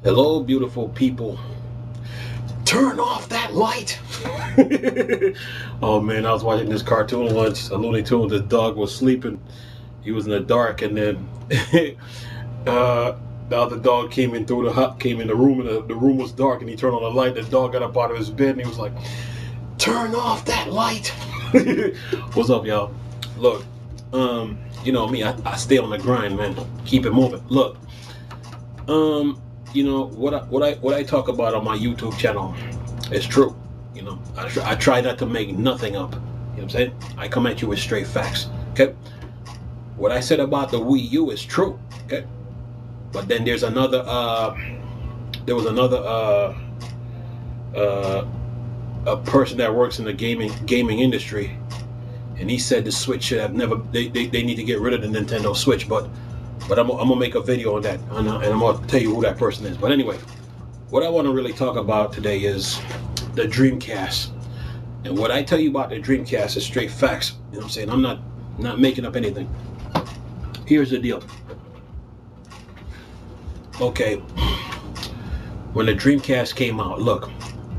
Hello, beautiful people. Turn off that light. Oh man, I was watching this cartoon once, a Looney Tunes. The dog was sleeping. He was in the dark, and then the other dog came in through the hut, came in the room, and the room was dark. And he turned on the light. The dog got up out of his bed, and he was like, "Turn off that light." What's up, y'all? Look, you know me. I stay on the grind, man. Keep it moving. Look, you know what I talk about on my YouTube channel is true. You know, I try not to make nothing up. You know what I'm saying? I come at you with straight facts. Okay. What I said about the Wii U is true. Okay. But then there's another. There was another. A person that works in the gaming industry, and he said the Switch should have never. They need to get rid of the Nintendo Switch, but I'm gonna make a video on that, and I'm gonna tell you who that person is. But anyway, what I want to really talk about today is the Dreamcast. And what I tell you about the Dreamcast is straight facts. You know what I'm saying? I'm not making up anything. Here's the deal. Okay, when the Dreamcast came out, look,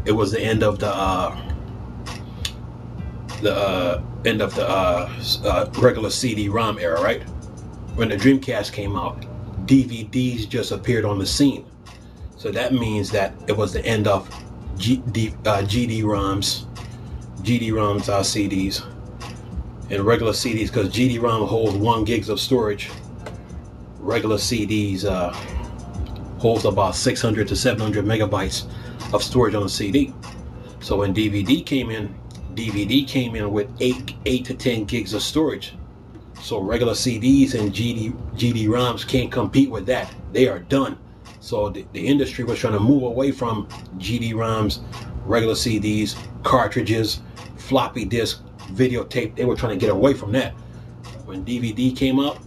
it was the end of the regular CD-ROM era, right? When the Dreamcast came out, DVDs just appeared on the scene. So that means that it was the end of GD-ROMs, CDs, and regular CDs, because GD-ROM holds 1 gig of storage. Regular CDs holds about 600 to 700 megabytes of storage on a CD. So when DVD came in with 8 to 10 gigs of storage. So regular CDs and GD-ROMs can't compete with that. They are done. So the industry was trying to move away from GD-ROMs, regular CDs, cartridges, floppy disk, videotape. They were trying to get away from that. When DVD came out,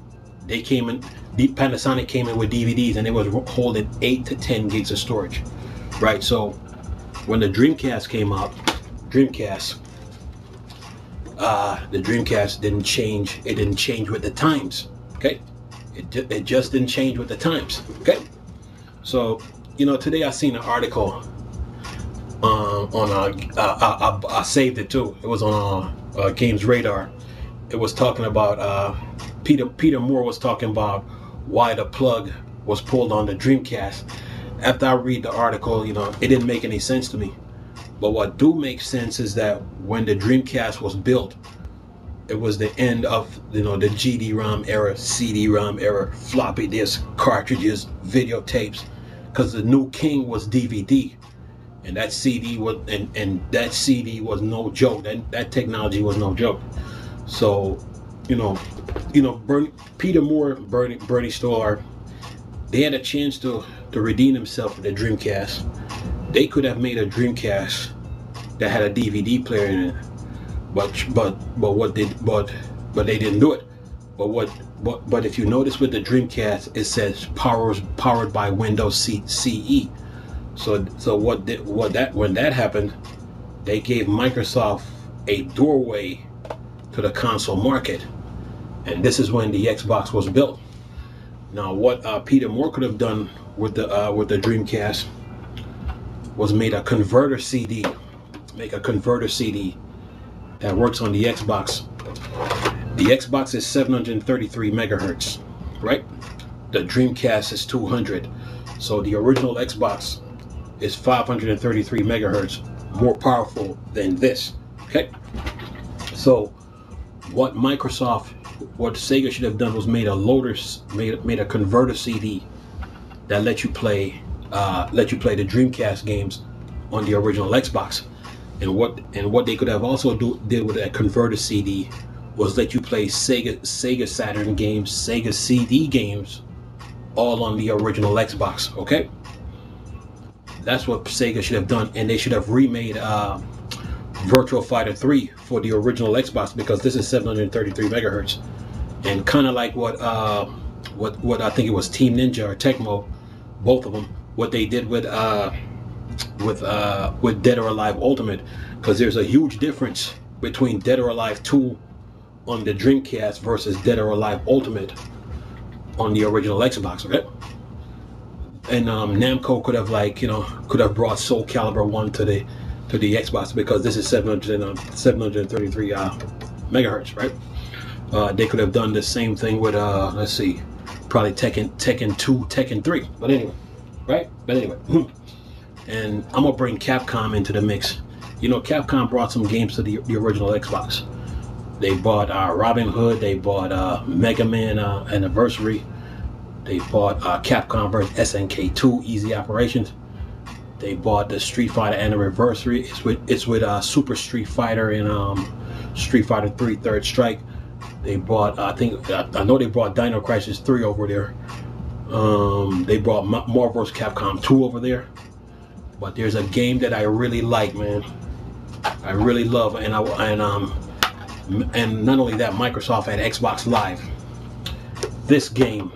Panasonic came in with DVDs, and it was holding 8 to 10 gigs of storage, right? So when the Dreamcast came out, the Dreamcast didn't change. It didn't change with the times. Okay, it just didn't change with the times. Okay, so you know, today I seen an article on I saved it too. It was on Games Radar. It was talking about Peter Moore was talking about why the plug was pulled on the Dreamcast. After I read the article, you know, it didn't make any sense to me. But what do make sense is that when the Dreamcast was built, it was the end of, you know, the GD-ROM era, CD-ROM era, floppy disk, cartridges, videotapes, because the new king was DVD, and that CD was that CD was no joke. That technology was no joke. So, you know, Peter Moore, Bernie Stolar, they had a chance to redeem themselves with the Dreamcast. They could have made a Dreamcast that had a DVD player in it, but they didn't do it. But if you notice with the Dreamcast, it says powered by Windows CE. So when that happened, they gave Microsoft a doorway to the console market, and this is when the Xbox was built. Now, what Peter Moore could have done with the Dreamcast was make a converter CD that works on the Xbox. The Xbox is 733 megahertz, right? The Dreamcast is 200. So the original Xbox is 533 megahertz, more powerful than this. Okay. So what Sega should have done was made a converter CD that let you play the Dreamcast games on the original Xbox. And what they could have also did with that converter CD was let you play Sega Saturn games, Sega CD games, all on the original Xbox. Okay, that's what Sega should have done, and they should have remade Virtua Fighter 3 for the original Xbox, because this is 733 megahertz, and kind of like what I think it was Team Ninja or Tecmo, both of them, what they did with Dead or Alive Ultimate, because there's a huge difference between Dead or Alive 2 on the Dreamcast versus Dead or Alive Ultimate on the original Xbox. Okay, Namco could have, like, could have brought Soul Calibur 1 to the Xbox, because this is 733 megahertz, right? They could have done the same thing with let's see, probably Tekken 2, Tekken 3. But anyway, right? But anyway, and I'm gonna bring Capcom into the mix. Capcom brought some games to the original Xbox. They bought Robin Hood. They bought Mega Man Anniversary. They bought Capcom vs SNK 2 Easy Operations. They bought the Street Fighter Anniversary. It's with Super Street Fighter and Street Fighter 3 Third Strike. They bought, I know they brought Dino Crisis 3 over there. They brought Marvel vs. Capcom 2 over there. But there's a game that I really like, man. I really love, and not only that, Microsoft had Xbox Live. This game,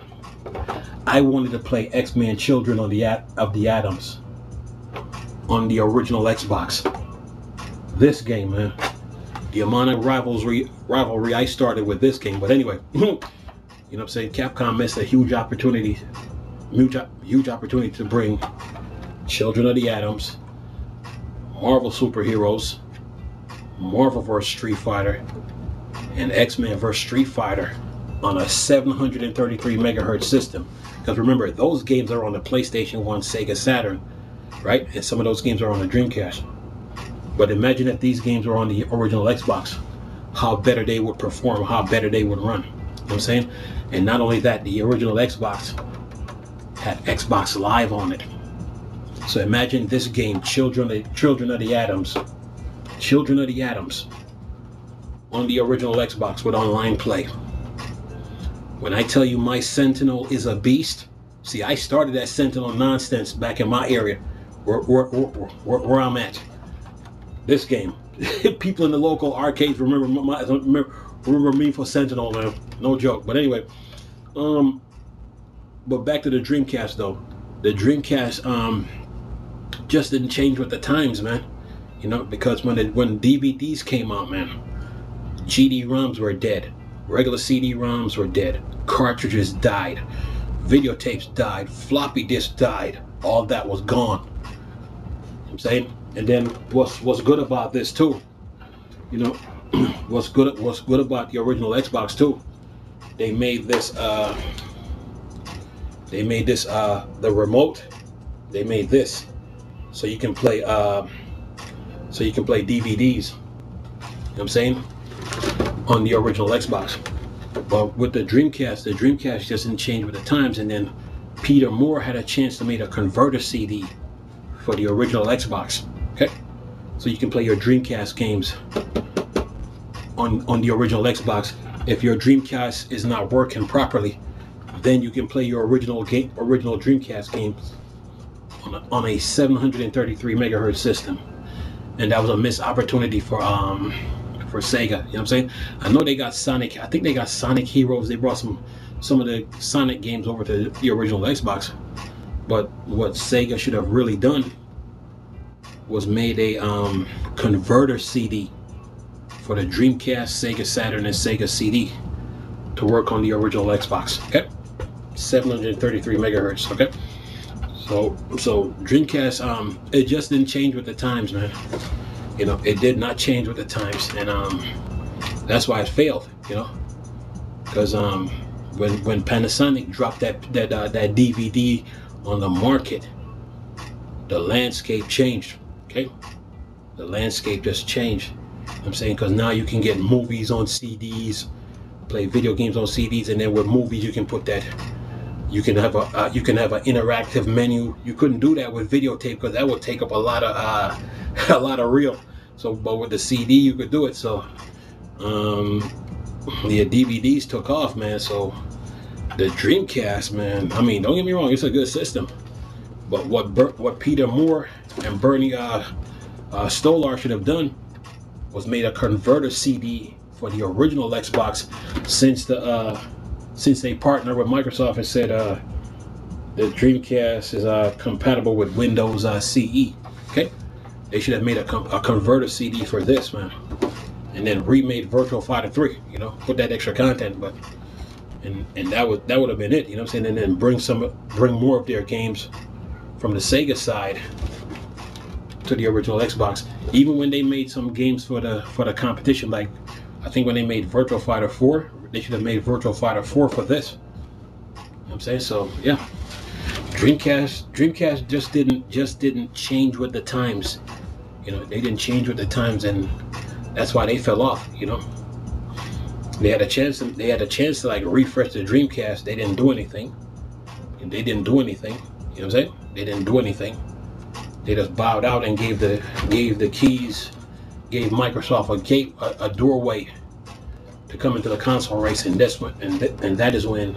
I wanted to play X-Men Children of the Atoms on the original Xbox. This game, man. The amount of rivalry I started with this game. But anyway, you know what I'm saying? Capcom missed a huge opportunity to bring Children of the Atoms, Marvel superheroes, Marvel vs. Street Fighter, and X-Men vs. Street Fighter on a 733 megahertz system. Because remember, those games are on the PlayStation 1, Sega Saturn, right? And some of those games are on the Dreamcast. But imagine if these games were on the original Xbox, how better they would perform, how better they would run. You know what I'm saying? And not only that, the original Xbox had Xbox Live on it. So imagine this game, Children of the Atoms, on the original Xbox with online play. When I tell you my Sentinel is a beast, see, I started that Sentinel nonsense back in my area, where I'm at. This game, people in the local arcades remember me for Sentinel, man. No joke. But anyway, but back to the Dreamcast though. The Dreamcast just didn't change with the times, man. Because when DVDs came out, man, GD-ROMs were dead. Regular CD-ROMs were dead. Cartridges died. Videotapes died. Floppy disks died. All that was gone. You know what I'm saying? And then what's good about this too? What's good about the original Xbox too? They made this the remote. They made this so you can play DVDs. You know what I'm saying? On the original Xbox. But with the Dreamcast just didn't change with the times. And then Peter Moore had a chance to make a converter CD for the original Xbox. Okay, so you can play your Dreamcast games on the original Xbox. If your Dreamcast is not working properly, then you can play your original Dreamcast games on a 733 megahertz system. And that was a missed opportunity for Sega. You know what I'm saying? I know they got Sonic. I think they got Sonic Heroes. They brought some of the Sonic games over to the original Xbox. But what Sega should have really done was made a converter CD for the Dreamcast, Sega Saturn, and Sega CD to work on the original Xbox. Okay, 733 megahertz. Okay, so Dreamcast, it just didn't change with the times, man. It did not change with the times, and that's why it failed. Because when Panasonic dropped that DVD on the market, the landscape changed. Okay, the landscape just changed. I'm saying, because now you can get movies on CDs, play video games on CDs, and then with movies you can put that. You can have an interactive menu. You couldn't do that with videotape because that would take up a lot of reel. So, but with the CD you could do it. So, the DVDs took off, man. So, the Dreamcast, man. I mean, don't get me wrong, it's a good system. But what Peter Moore and Bernie Stolar should have done was made a converter CD for the original Xbox, since they partnered with Microsoft and said the Dreamcast is compatible with Windows CE. Okay, they should have made a converter CD for this, man, and then remade Virtual Fighter 3. Put that extra content, and that would have been it. You know what I'm saying? And then bring more of their games from the Sega side to the original Xbox. Even when they made some games for the competition, like I think when they made Virtua Fighter 4, they should have made Virtua Fighter 4 for this. You know what I'm saying? So yeah, Dreamcast just didn't change with the times. You know, they didn't change with the times, and that's why they fell off. You know, they had a chance to like refresh the Dreamcast. They didn't do anything. And they didn't do anything. You know what I'm saying? They didn't do anything. They just bowed out and gave the keys, gave Microsoft a doorway to come into the console race, and that's when and that is when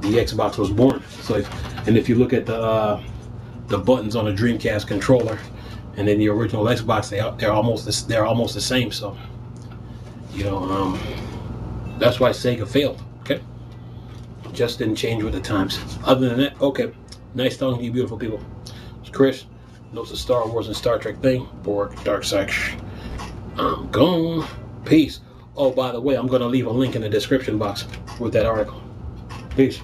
the Xbox was born. So if you look at the buttons on the Dreamcast controller and then the original Xbox, they're almost the same. So you know, that's why Sega failed. Okay, just didn't change with the times. Other than that, okay, nice talking to you, beautiful people. It's Chris. Knows the Star Wars and Star Trek thing. Borg, dark side. I'm gone. Peace. Oh, by the way, I'm going to leave a link in the description box with that article. Peace.